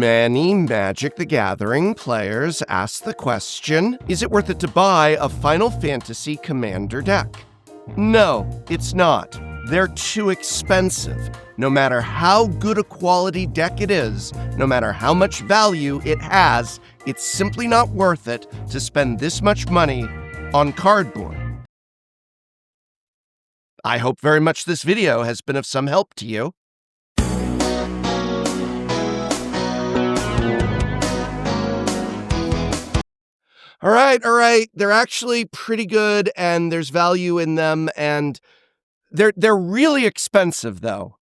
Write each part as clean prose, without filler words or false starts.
Many Magic the Gathering players ask the question, is it worth it to buy a Final Fantasy Commander deck? No, it's not. They're too expensive. No matter how good a quality deck it is, no matter how much value it has, it's simply not worth it to spend this much money on cardboard. I hope very much this video has been of some help to you. All right. They're actually pretty good, and there's value in them, and they're really expensive, though.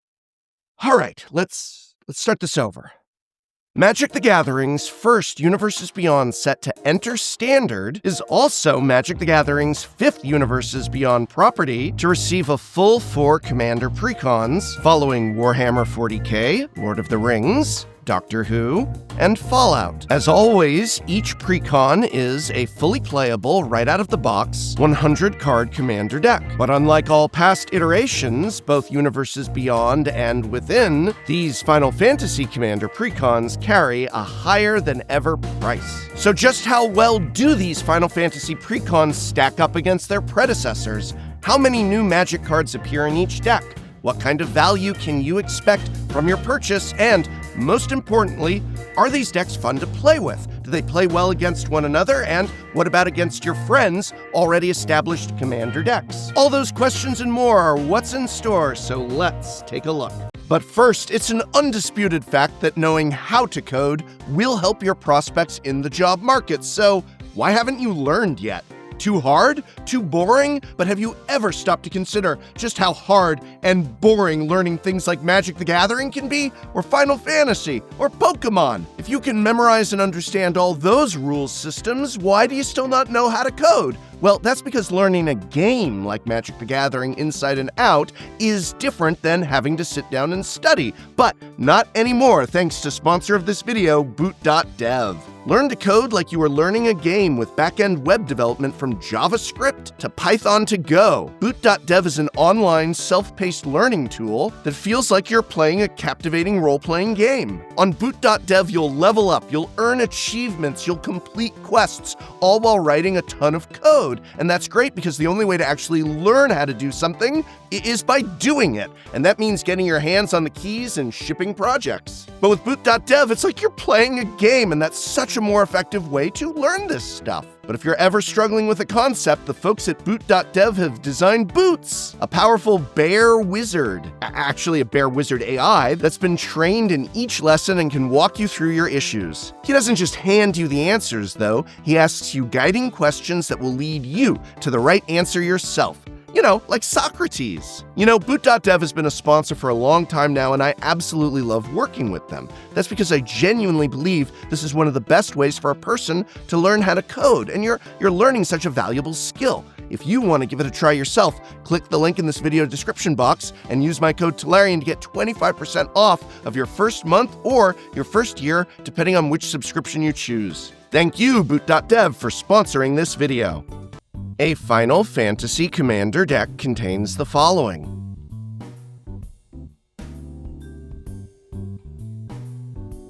All right, let's start this over. Magic the Gathering's first Universes Beyond set to enter Standard is also Magic the Gathering's fifth Universes Beyond property to receive a full 4 Commander precons following Warhammer 40k, Lord of the Rings, Doctor Who, and Fallout. As always, each precon is a fully playable, right out of the box, 100-card Commander deck. But unlike all past iterations, both Universes Beyond and Within, these Final Fantasy Commander precons carry a higher than ever price. So just how well do these Final Fantasy precons stack up against their predecessors? How many new Magic cards appear in each deck? What kind of value can you expect from your purchase? And most importantly, are these decks fun to play with? Do they play well against one another? And what about against your friends' already established Commander decks? All those questions and more are what's in store, so let's take a look. But first, it's an undisputed fact that knowing how to code will help your prospects in the job market. So why haven't you learned yet? Too hard? Too boring? But have you ever stopped to consider just how hard and boring learning things like Magic the Gathering can be? Or Final Fantasy? Or Pokemon? If you can memorize and understand all those rules systems, why do you still not know how to code? Well, that's because learning a game like Magic the Gathering inside and out is different than having to sit down and study. But not anymore, thanks to sponsor of this video, Boot.dev. Learn to code like you are learning a game with back-end web development from JavaScript to Python to Go. Boot.dev is an online, self-paced learning tool that feels like you're playing a captivating role-playing game. On Boot.dev, you'll level up, you'll earn achievements, you'll complete quests, all while writing a ton of code. And that's great because the only way to actually learn how to do something is by doing it. And that means getting your hands on the keys and shipping projects. But with Boot.dev, it's like you're playing a game, and that's such a more effective way to learn this stuff. But if you're ever struggling with a concept, the folks at Boot.dev have designed Boots, a powerful bear wizard. Actually, a bear wizard AI that's been trained in each lesson and can walk you through your issues. He doesn't just hand you the answers, though. He asks you guiding questions that will lead you to the right answer yourself. Like Socrates. Boot.dev has been a sponsor for a long time now, and I absolutely love working with them. That's because I genuinely believe this is one of the best ways for a person to learn how to code, and you're learning such a valuable skill. If you want to give it a try yourself, click the link in this video description box and use my code Tolarian to get 25% off of your first month or your first year, depending on which subscription you choose. Thank you, Boot.dev, for sponsoring this video. A Final Fantasy Commander deck contains the following.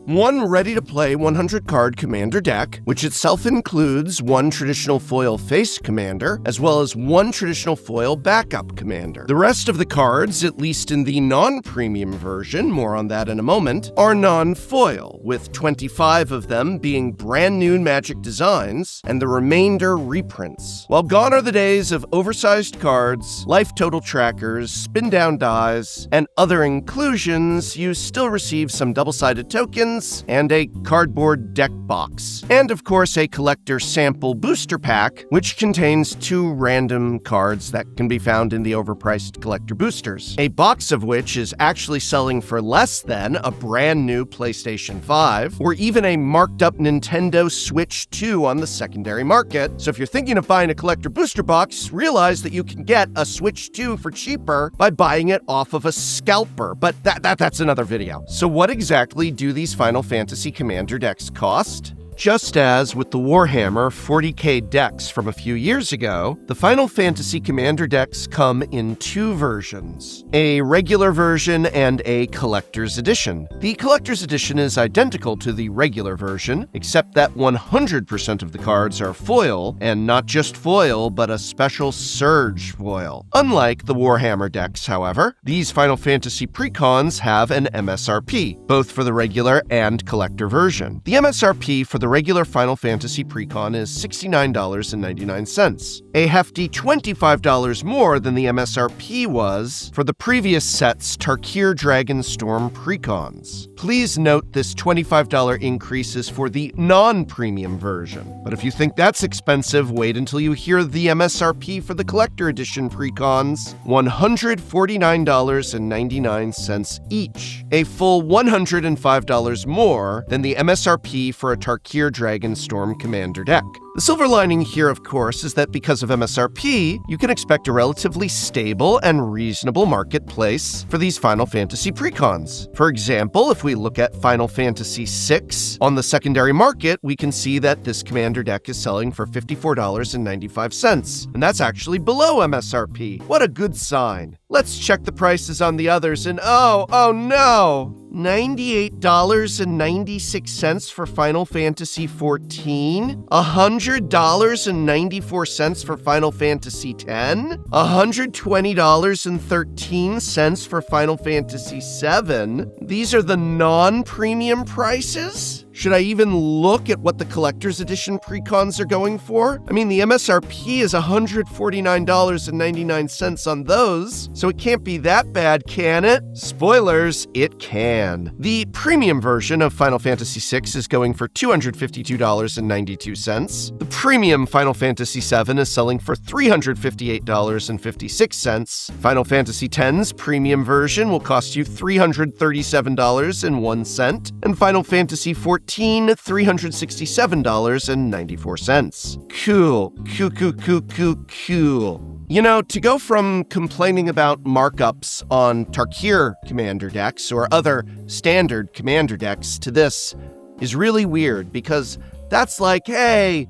One ready-to-play 100-card Commander deck, which itself includes one traditional foil face Commander, as well as one traditional foil backup Commander. The rest of the cards, at least in the non-premium version, more on that in a moment, are non-foil, with 25 of them being brand new Magic designs, and the remainder reprints. While gone are the days of oversized cards, life total trackers, spin-down dies, and other inclusions, you still receive some double-sided tokens, and a cardboard deck box. And of course, a collector sample booster pack, which contains 2 random cards that can be found in the overpriced collector boosters. A box of which is actually selling for less than a brand new PlayStation 5, or even a marked up Nintendo Switch 2 on the secondary market. So if you're thinking of buying a collector booster box, realize that you can get a Switch 2 for cheaper by buying it off of a scalper. But that's another video. So what exactly do these Final Fantasy Commander decks cost? Just as with the Warhammer 40k decks from a few years ago, the Final Fantasy Commander decks come in two versions, a regular version and a collector's edition. The collector's edition is identical to the regular version, except that 100% of the cards are foil, and not just foil, but a special surge foil. Unlike the Warhammer decks, however, these Final Fantasy precons have an MSRP, both for the regular and collector version. The MSRP for the regular Final Fantasy precon is $69.99, a hefty $25 more than the MSRP was for the previous set's Tarkir Dragonstorm precons. Please note this $25 increase is for the non-premium version, but if you think that's expensive, wait until you hear the MSRP for the collector edition precons, $149.99 each, a full $105 more than the MSRP for a Tarkir Dragonstorm Commander deck. The silver lining here, of course, is that because of MSRP, you can expect a relatively stable and reasonable marketplace for these Final Fantasy precons. For example, if we look at Final Fantasy VI on the secondary market, we can see that this Commander deck is selling for $54.95, and that's actually below MSRP. What a good sign. Let's check the prices on the others, and oh no! $98.96 for Final Fantasy XIV, $100.94 for Final Fantasy X, $120.13 for Final Fantasy VII. These are the non-premium prices? Should I even look at what the collector's edition precons are going for? I mean, the MSRP is $149.99 on those, so it can't be that bad, can it? Spoilers, it can. The premium version of Final Fantasy VI is going for $252.92. The premium Final Fantasy VII is selling for $358.56. Final Fantasy X's premium version will cost you $337.01, and Final Fantasy XIV $367.94. Cool. You know, to go from complaining about markups on Tarkir Commander decks or other standard Commander decks to this is really weird, because that's like, hey,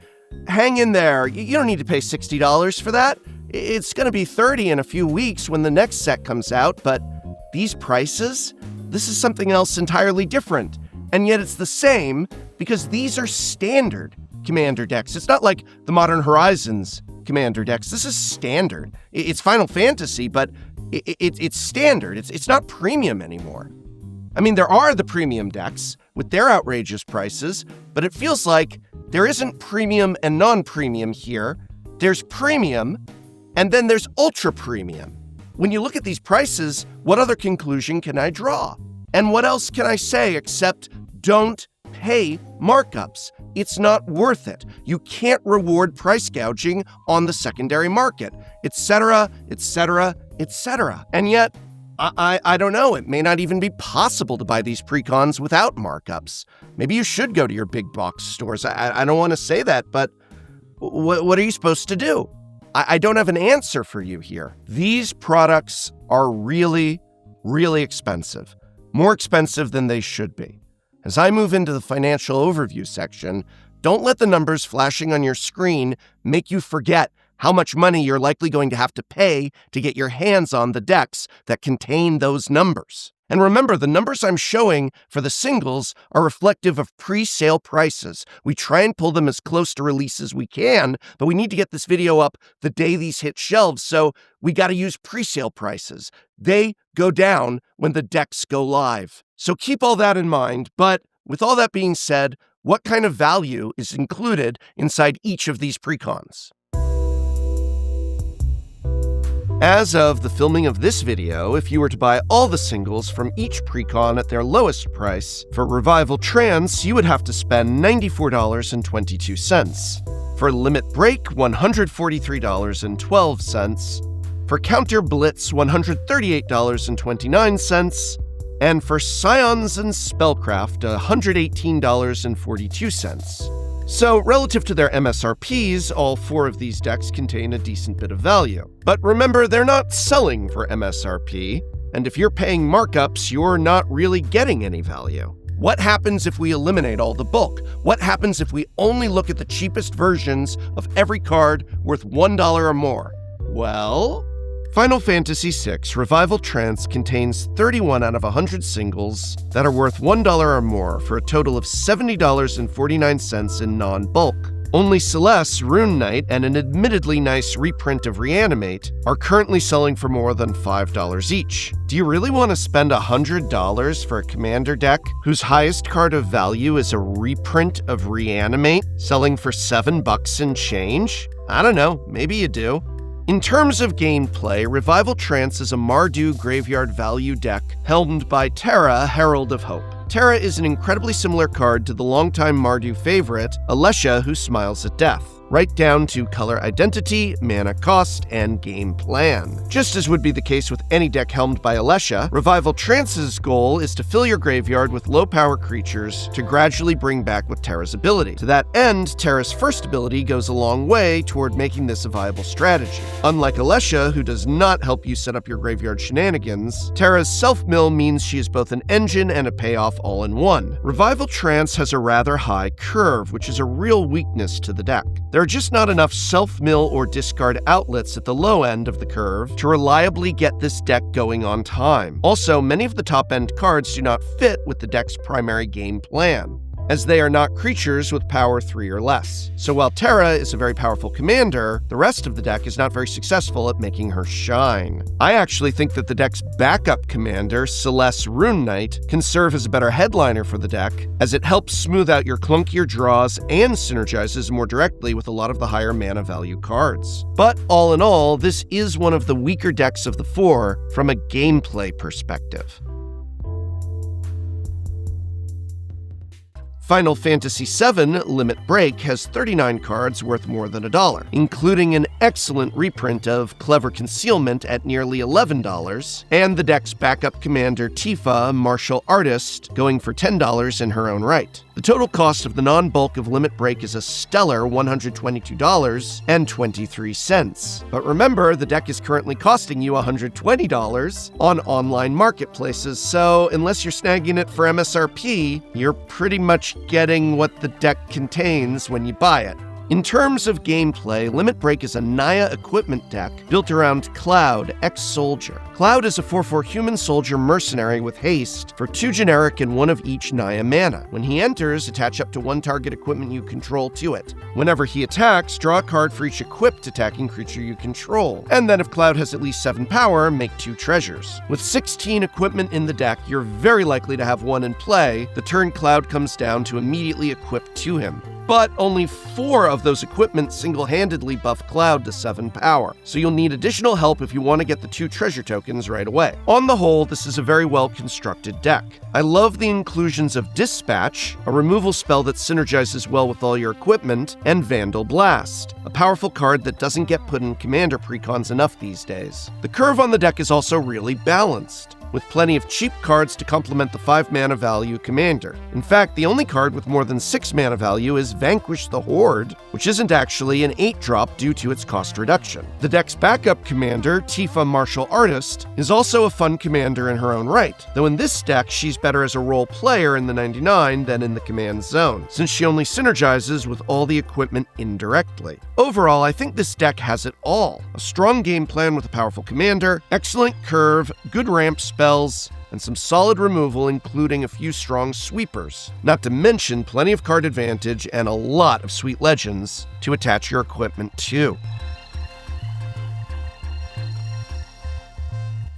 hang in there. You don't need to pay $60 for that. It's going to be $30 in a few weeks when the next set comes out, but these prices, this is something else entirely different. And yet it's the same because these are standard Commander decks. It's not like the Modern Horizons Commander decks. This is standard. It's Final Fantasy, but it's standard. It's not premium anymore. I mean, there are the premium decks with their outrageous prices, but it feels like there isn't premium and non-premium here. There's premium, and then there's ultra premium. When you look at these prices, what other conclusion can I draw? And what else can I say except don't pay markups? It's not worth it. You can't reward price gouging on the secondary market, etc., etc., etc. And yet, I don't know, it may not even be possible to buy these precons without markups. Maybe you should go to your big box stores. I don't want to say that, but what are you supposed to do? I don't have an answer for you here. These products are really, really expensive. More expensive than they should be. As I move into the financial overview section, don't let the numbers flashing on your screen make you forget how much money you're likely going to have to pay to get your hands on the decks that contain those numbers. And remember, the numbers I'm showing for the singles are reflective of pre-sale prices. We try and pull them as close to release as we can, but we need to get this video up the day these hit shelves, so we got to use pre-sale prices. They go down when the decks go live. So keep all that in mind, but with all that being said, what kind of value is included inside each of these precons? As of the filming of this video, if you were to buy all the singles from each precon at their lowest price, for Revival Trance, you would have to spend $94.22. For Limit Break, $143.12. For Counter Blitz, $138.29. And for Scions and Spellcraft, $118.42. So, relative to their MSRPs, all four of these decks contain a decent bit of value. But remember, they're not selling for MSRP, and if you're paying markups, you're not really getting any value. What happens if we eliminate all the bulk? What happens if we only look at the cheapest versions of every card worth $1 or more? Well, Final Fantasy VI Revival Trance contains 31 out of 100 singles that are worth $1 or more for a total of $70.49 in non-bulk. Only Celeste, Rune Knight, and an admittedly nice reprint of Reanimate are currently selling for more than $5 each. Do you really want to spend $100 for a commander deck whose highest card of value is a reprint of Reanimate, selling for $7 and change? I don't know, maybe you do. In terms of gameplay, Revival Trance is a Mardu graveyard value deck helmed by Terra, Herald of Hope. Terra is an incredibly similar card to the longtime Mardu favorite, Alessia, who smiles at death, right down to color identity, mana cost, and game plan. Just as would be the case with any deck helmed by Alessia, Revival Trance's goal is to fill your graveyard with low-power creatures to gradually bring back with Terra's ability. To that end, Terra's first ability goes a long way toward making this a viable strategy. Unlike Alessia, who does not help you set up your graveyard shenanigans, Terra's self-mill means she is both an engine and a payoff all in one. Revival Trance has a rather high curve, which is a real weakness to the deck. There are just not enough self-mill or discard outlets at the low end of the curve to reliably get this deck going on time. Also, many of the top-end cards do not fit with the deck's primary game plan, as they are not creatures with power 3 or less. So while Terra is a very powerful commander, the rest of the deck is not very successful at making her shine. I actually think that the deck's backup commander, Celeste Rune Knight, can serve as a better headliner for the deck, as it helps smooth out your clunkier draws and synergizes more directly with a lot of the higher mana value cards. But all in all, this is one of the weaker decks of the four from a gameplay perspective. Final Fantasy VII Limit Break has 39 cards worth more than $1, including an excellent reprint of Clever Concealment at nearly $11, and the deck's backup commander Tifa, Martial Artist, going for $10 in her own right. The total cost of the non-bulk of Limit Break is a stellar $122.23. But remember, the deck is currently costing you $120 on online marketplaces, so unless you're snagging it for MSRP, you're pretty much getting what the deck contains when you buy it. In terms of gameplay, Limit Break is a Naya equipment deck built around Cloud, ex-Soldier. Cloud is a 4/4 human soldier mercenary with haste for 2 generic and 1 of each Naya mana. When he enters, attach up to 1 target equipment you control to it. Whenever he attacks, draw a card for each equipped attacking creature you control. And then if Cloud has at least 7 power, make 2 treasures. With 16 equipment in the deck, you're very likely to have 1 in play the turn Cloud comes down to immediately equip to him. But only 4 of those equipment single-handedly buff Cloud to 7 power, so you'll need additional help if you want to get the 2 treasure tokens right away. On the whole, this is a very well-constructed deck. I love the inclusions of Dispatch, a removal spell that synergizes well with all your equipment, and Vandal Blast, a powerful card that doesn't get put in commander precons enough these days. The curve on the deck is also really balanced, with plenty of cheap cards to complement the 5 mana value commander. In fact, the only card with more than 6 mana value is Vanquish the Horde, which isn't actually an 8-drop due to its cost reduction. The deck's backup commander, Tifa Martial Artist, is also a fun commander in her own right, though in this deck she's better as a role player in the 99 than in the command zone, since she only synergizes with all the equipment indirectly. Overall, I think this deck has it all. A strong game plan with a powerful commander, excellent curve, good ramp spells, and some solid removal, including a few strong sweepers. Not to mention plenty of card advantage and a lot of sweet legends to attach your equipment to.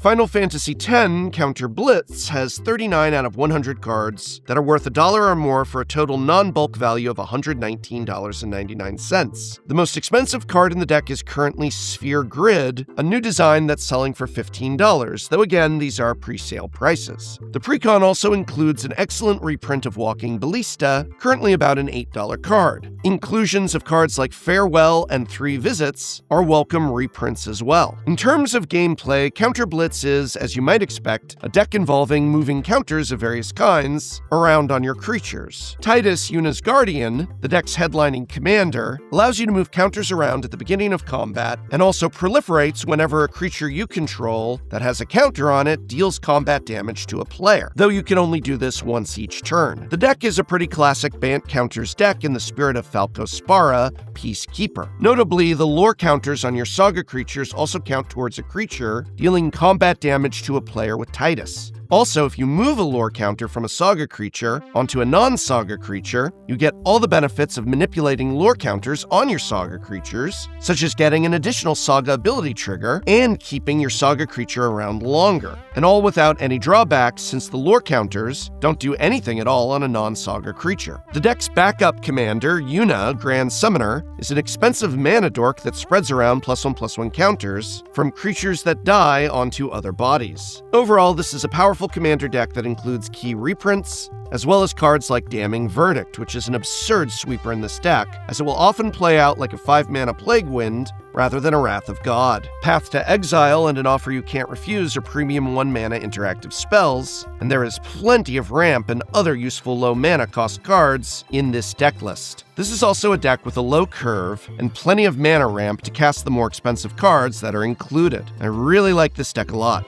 Final Fantasy X Counter Blitz has 39 out of 100 cards that are worth $1 or more for a total non-bulk value of $119.99. The most expensive card in the deck is currently Sphere Grid, a new design that's selling for $15, though again, these are pre-sale prices. The precon also includes an excellent reprint of Walking Ballista, currently about an $8 card. Inclusions of cards like Farewell and 3 Visits are welcome reprints as well. In terms of gameplay, Counter Blitz Blitz is, as you might expect, a deck involving moving counters of various kinds around on your creatures. Titus, Yuna's Guardian, the deck's headlining commander, allows you to move counters around at the beginning of combat, and also proliferates whenever a creature you control that has a counter on it deals combat damage to a player, though you can only do this once each turn. The deck is a pretty classic Bant counters deck in the spirit of Falco Spara, Peacekeeper. Notably, the lore counters on your Saga creatures also count towards a creature dealing combat damage to a player with Titus. Also, if you move a lore counter from a Saga creature onto a non-Saga creature, you get all the benefits of manipulating lore counters on your Saga creatures, such as getting an additional Saga ability trigger and keeping your Saga creature around longer, and all without any drawbacks since the lore counters don't do anything at all on a non-Saga creature. The deck's backup commander, Yuna, Grand Summoner, is an expensive mana dork that spreads around +1/+1 counters from creatures that die onto other bodies. Overall, this is a powerful commander deck that includes key reprints, as well as cards like Damning Verdict, which is an absurd sweeper in this deck, as it will often play out like a 5-mana Plague Wind rather than a Wrath of God. Path to Exile and An Offer You Can't Refuse are premium 1-mana interactive spells, and there is plenty of ramp and other useful low-mana cost cards in this deck list. This is also a deck with a low curve and plenty of mana ramp to cast the more expensive cards that are included. I really like this deck a lot.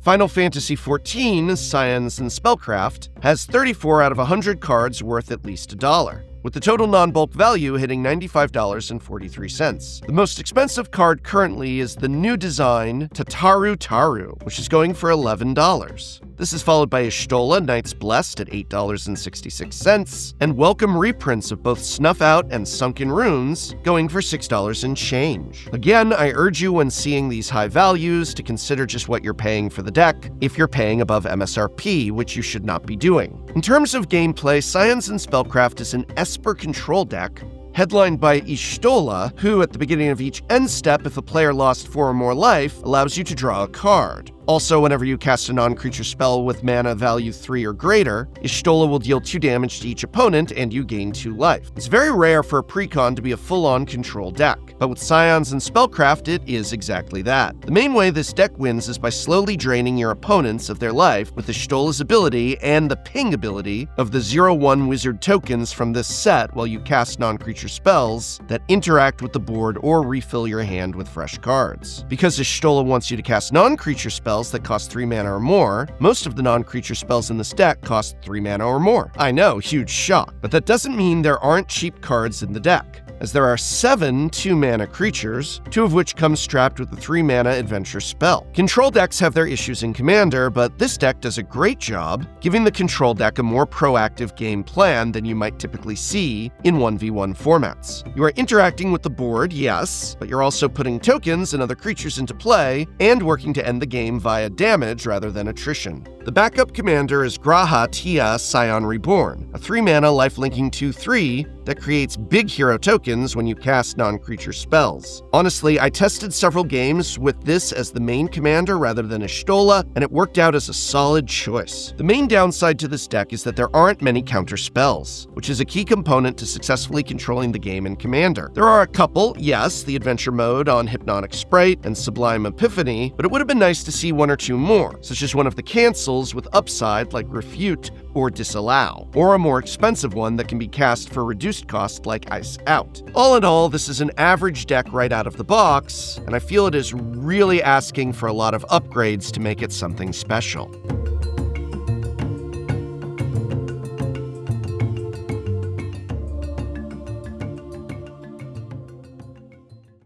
Final Fantasy XIV, Scions and Spellcraft, has 34 out of 100 cards worth at least $1, with the total non-bulk value hitting $95.43. The most expensive card currently is the new design Tataru Taru, which is going for $11. This is followed by Y'shtola, Knights Blessed at $8.66, and welcome reprints of both Snuff Out and Sunken Runes going for $6 and change. Again, I urge you when seeing these high values to consider just what you're paying for the deck if you're paying above MSRP, which you should not be doing. In terms of gameplay, Scions and Spellcraft is an Esper control deck headlined by Y'shtola, who at the beginning of each end step, if a player lost 4 or more life, allows you to draw a card. Also, whenever you cast a non-creature spell with mana value 3 or greater, Y'shtola will deal 2 damage to each opponent and you gain 2 life. It's very rare for a precon to be a full-on control deck, but with Scions and Spellcraft it is exactly that. The main way this deck wins is by slowly draining your opponents of their life with Y'shtola's ability and the ping ability of the 0/1 wizard tokens from this set while you cast non-creature spells that interact with the board or refill your hand with fresh cards. Because Y'shtola wants you to cast non-creature spells that cost 3 mana or more, most of the non-creature spells in this deck cost 3 mana or more. I know, huge shock, but that doesn't mean there aren't cheap cards in the deck, as there are 7 2-mana creatures, 2 of which come strapped with a 3-mana adventure spell. Control decks have their issues in Commander, but this deck does a great job giving the control deck a more proactive game plan than you might typically see in 1v1 formats. You are interacting with the board, yes, but you're also putting tokens and other creatures into play and working to end the game via damage rather than attrition. The backup commander is Graha Tia Scion Reborn, a 3-mana lifelinking 2/3 that creates big hero tokens when you cast non-creature spells. Honestly, I tested several games with this as the main commander rather than Y'shtola, and it worked out as a solid choice. The main downside to this deck is that there aren't many counter spells, which is a key component to successfully controlling the game in Commander. There are a couple, yes, the adventure mode on Hypnotic Sprite and Sublime Epiphany, but it would have been nice to see 1 or 2 more, such as one of the cancels with upside like Refute or Disallow, or a more expensive one that can be cast for reduced cost like Ice Out. All in all, this is an average deck right out of the box, and I feel it is really asking for a lot of upgrades to make it something special.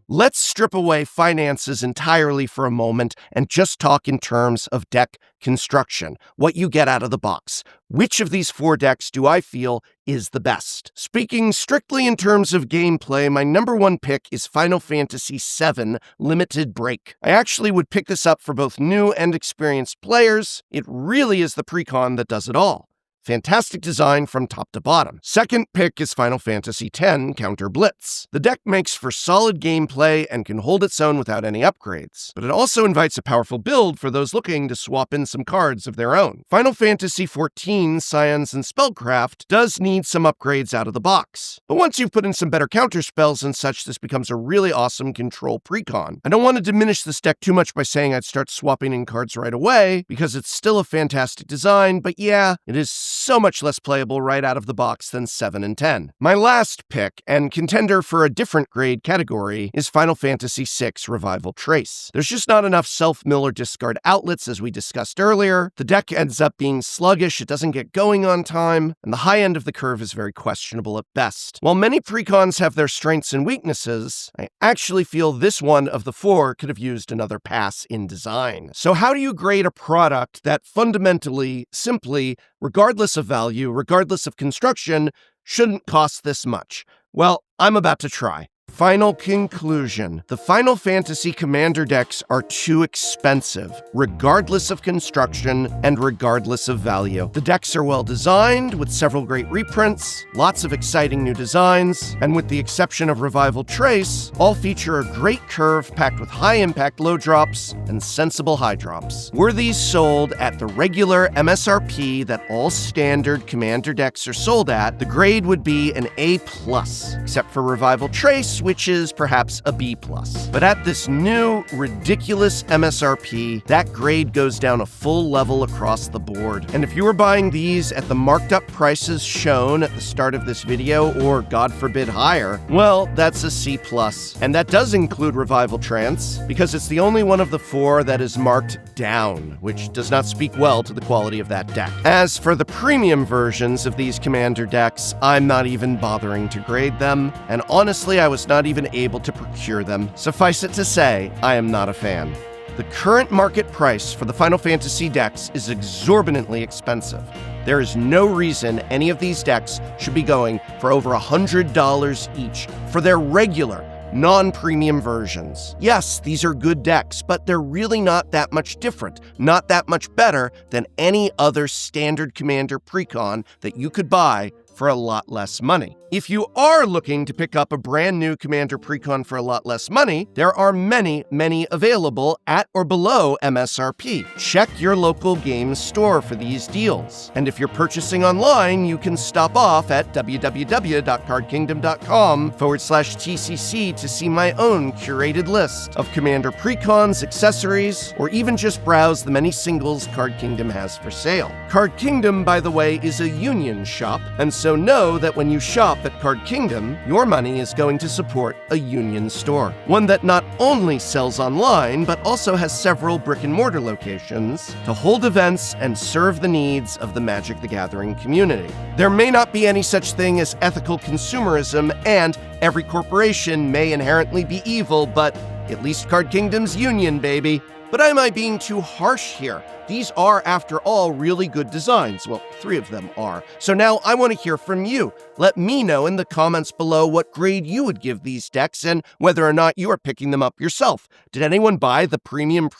Let's strip away finances entirely for a moment and just talk in terms of deck construction, what you get out of the box. Which of these 4 decks do I feel is the best? Speaking strictly in terms of gameplay, my number 1 pick is Final Fantasy VII Limited Break. I actually would pick this up for both new and experienced players. It really is the precon that does it all. Fantastic design from top to bottom. Second pick is Final Fantasy X Counter Blitz. The deck makes for solid gameplay and can hold its own without any upgrades, but it also invites a powerful build for those looking to swap in some cards of their own. Final Fantasy XIV Scions and Spellcraft does need some upgrades out of the box, but once you've put in some better counter spells and such, this becomes a really awesome control precon. I don't want to diminish this deck too much by saying I'd start swapping in cards right away, because it's still a fantastic design, but yeah, it is so much less playable right out of the box than 7 and 10. My last pick, and contender for a different grade category, is Final Fantasy VI Revival Trace. There's just not enough self-mill or discard outlets as we discussed earlier. The deck ends up being sluggish, it doesn't get going on time, and the high end of the curve is very questionable at best. While many precons have their strengths and weaknesses, I actually feel this one of the four could have used another pass in design. So how do you grade a product that fundamentally, simply, regardless of value, regardless of construction, shouldn't cost this much? Well, I'm about to try. Final conclusion. The Final Fantasy Commander decks are too expensive, regardless of construction and regardless of value. The decks are well designed, with several great reprints, lots of exciting new designs, and with the exception of Revival Trace, all feature a great curve packed with high-impact low drops and sensible high drops. Were these sold at the regular MSRP that all standard Commander decks are sold at, the grade would be an A+, except for Revival Trace, which is perhaps a B+. But at this new, ridiculous MSRP, that grade goes down a full level across the board. And if you were buying these at the marked up prices shown at the start of this video, or God forbid higher, well, that's a C+. And that does include Revival Trance, because it's the only one of the four that is marked down, which does not speak well to the quality of that deck. As for the premium versions of these Commander decks, I'm not even bothering to grade them, and honestly, I was not even able to procure them. Suffice it to say, I am not a fan. The current market price for the Final Fantasy decks is exorbitantly expensive. There is no reason any of these decks should be going for over $100 each for their regular, non-premium versions. Yes, these are good decks, but they're really not that much different, not that much better than any other standard Commander precon that you could buy for a lot less money. If you are looking to pick up a brand new Commander precon for a lot less money, there are many, many available at or below MSRP. Check your local game store for these deals. And if you're purchasing online, you can stop off at www.cardkingdom.com/TCC to see my own curated list of Commander precons, accessories, or even just browse the many singles Card Kingdom has for sale. Card Kingdom, by the way, is a union shop, and so know that when you shop at Card Kingdom, your money is going to support a union store. One that not only sells online, but also has several brick-and-mortar locations to hold events and serve the needs of the Magic the Gathering community. There may not be any such thing as ethical consumerism, and every corporation may inherently be evil, but at least Card Kingdom's union, baby. But am I being too harsh here? These are, after all, really good designs. Well, 3 of them are. So now I want to hear from you. Let me know in the comments below what grade you would give these decks and whether or not you are picking them up yourself. Did anyone buy the premium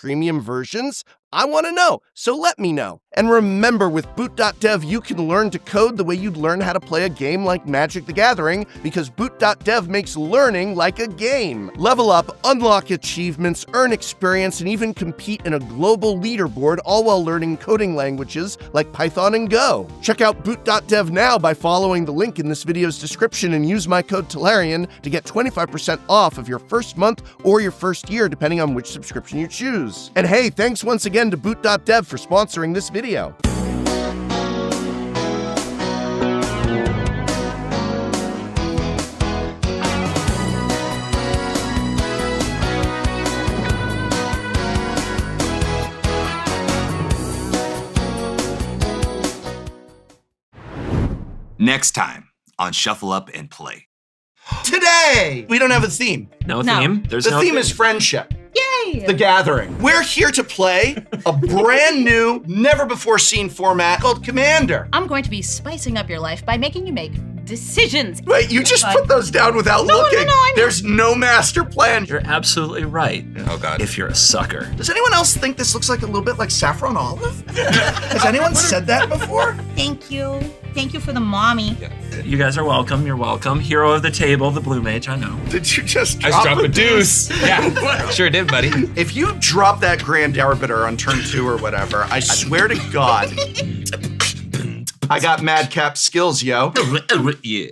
versions? I want to know, so let me know. And remember, with Boot.dev, you can learn to code the way you'd learn how to play a game like Magic the Gathering, because Boot.dev makes learning like a game. Level up, unlock achievements, earn experience, and even compete in a global leaderboard, all while learning coding languages like Python and Go. Check out Boot.dev now by following the link in this video's description and use my code Tolarian to get 25% off of your first month or your first year, depending on which subscription you choose. And hey, thanks once again to Boot.dev for sponsoring this video. Next time on Shuffle Up and Play. Today, we don't have a theme. No theme? The theme is friendship. Yay! The Gathering. We're here to play a brand new, never before seen format called Commander. I'm going to be spicing up your life by making you make decisions. Wait, you just put those down without looking. There's no master plan. You're absolutely right. Oh, God. If you're a sucker. Does anyone else think this looks like a little bit like saffron olive? Has anyone said that before? Thank you. Thank you for the mommy. You guys are welcome. You're welcome. Hero of the table, the blue mage, I know. Did you just I just dropped a deuce. Yeah, sure did, buddy. If you drop that Grand Arbiter on turn 2 or whatever, I swear to God, I got madcap skills, yo. Yeah.